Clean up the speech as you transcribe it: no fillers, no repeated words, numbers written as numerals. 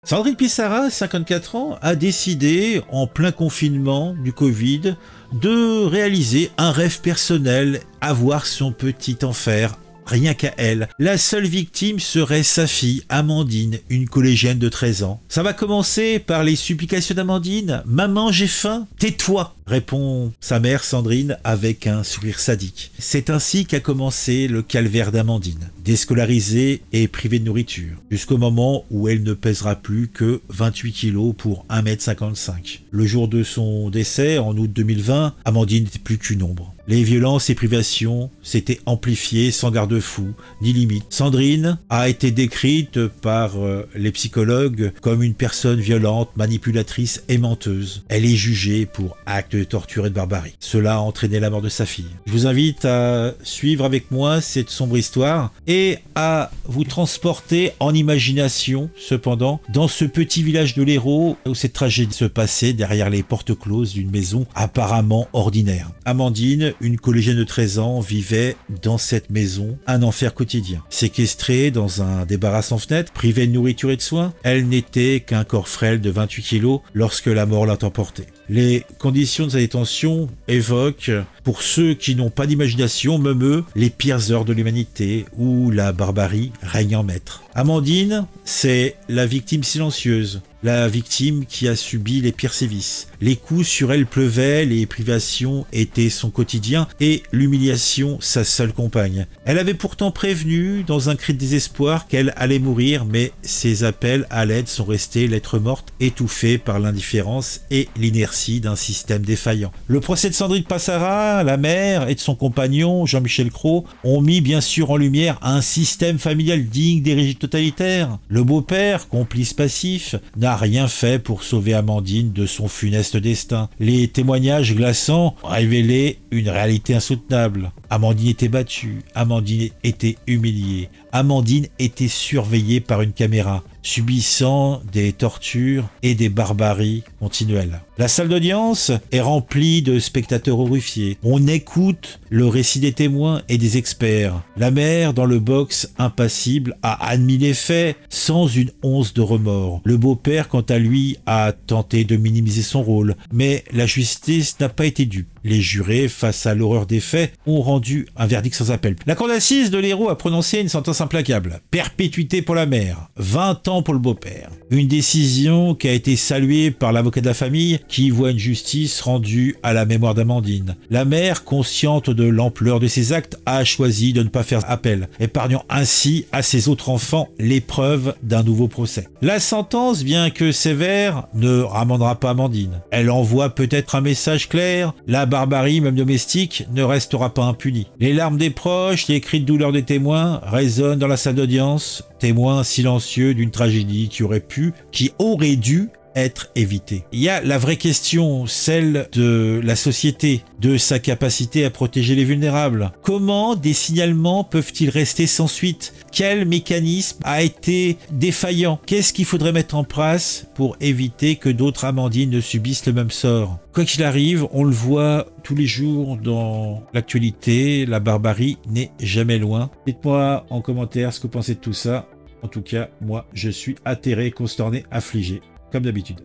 Sandrine Pissarra, 54 ans, a décidé, en plein confinement du Covid, de réaliser un rêve personnel, avoir son petit enfer. Rien qu'à elle. La seule victime serait sa fille, Amandine, une collégienne de 13 ans. Ça va commencer par les supplications d'Amandine. « Maman, j'ai faim. Tais-toi !» répond sa mère Sandrine avec un sourire sadique. C'est ainsi qu'a commencé le calvaire d'Amandine, déscolarisée et privée de nourriture, jusqu'au moment où elle ne pèsera plus que 28 kilos pour 1,55 m. Le jour de son décès, en août 2020, Amandine n'était plus qu'une ombre. Les violences et privations s'étaient amplifiées sans garde-fou ni limite. Sandrine a été décrite par les psychologues comme une personne violente, manipulatrice et menteuse. Elle est jugée pour actes de torture et de barbarie. Cela a entraîné la mort de sa fille. Je vous invite à suivre avec moi cette sombre histoire et à vous transporter en imagination, cependant, dans ce petit village de l'Hérault où cette tragédie se passait derrière les portes closes d'une maison apparemment ordinaire. Amandine, une collégienne de 13 ans, vivait dans cette maison un enfer quotidien. Séquestrée dans un débarras sans fenêtre, privée de nourriture et de soins, elle n'était qu'un corps frêle de 28 kilos lorsque la mort l'a emportée. Les conditions de sa détention évoquent, pour ceux qui n'ont pas d'imagination, même eux, les pires heures de l'humanité où la barbarie règne en maître. Amandine, c'est la victime silencieuse, la victime qui a subi les pires sévices. Les coups sur elle pleuvaient, les privations étaient son quotidien et l'humiliation sa seule compagne. Elle avait pourtant prévenu, dans un cri de désespoir, qu'elle allait mourir, mais ses appels à l'aide sont restés lettre morte, étouffés par l'indifférence et l'inertie d'un système défaillant. Le procès de Sandrine Pissarra, la mère, et de son compagnon, Jean-Michel Cros, ont mis bien sûr en lumière un système familial digne des régimes totalitaires. Le beau-père, complice passif, n'a rien fait pour sauver Amandine de son funeste destin. Les témoignages glaçants révélaient une réalité insoutenable. Amandine était battue, Amandine était humiliée, Amandine était surveillée par une caméra, subissant des tortures et des barbaries continuelles. La salle d'audience est remplie de spectateurs horrifiés. On écoute le récit des témoins et des experts. La mère, dans le box impassible, a admis les faits sans une once de remords. Le beau-père, quant à lui, a tenté de minimiser son rôle, mais la justice n'a pas été dupe. Les jurés, face à l'horreur des faits, ont rendu un verdict sans appel. La cour d'assises de l'Hérault a prononcé une sentence implacable. Perpétuité pour la mère, 20 ans pour le beau-père. Une décision qui a été saluée par l'avocat de la famille qui voit une justice rendue à la mémoire d'Amandine. La mère, consciente de l'ampleur de ses actes, a choisi de ne pas faire appel, épargnant ainsi à ses autres enfants l'épreuve d'un nouveau procès. La sentence, bien que sévère, ne ramènera pas Amandine. Elle envoie peut-être un message clair, la barbarie, même domestique, ne restera pas impunie. Les larmes des proches, les cris de douleur des témoins résonnent dans la salle d'audience, témoins silencieux d'une tragédie qui aurait dû être évitée. Il y a la vraie question, celle de la société, de sa capacité à protéger les vulnérables. Comment des signalements peuvent-ils rester sans suite? Quel mécanisme a été défaillant? Qu'est-ce qu'il faudrait mettre en place pour éviter que d'autres Amandines ne subissent le même sort? Quoi qu'il arrive, on le voit tous les jours dans l'actualité, la barbarie n'est jamais loin. Dites-moi en commentaire ce que vous pensez de tout ça. En tout cas, moi, je suis atterré, consterné, affligé, comme d'habitude.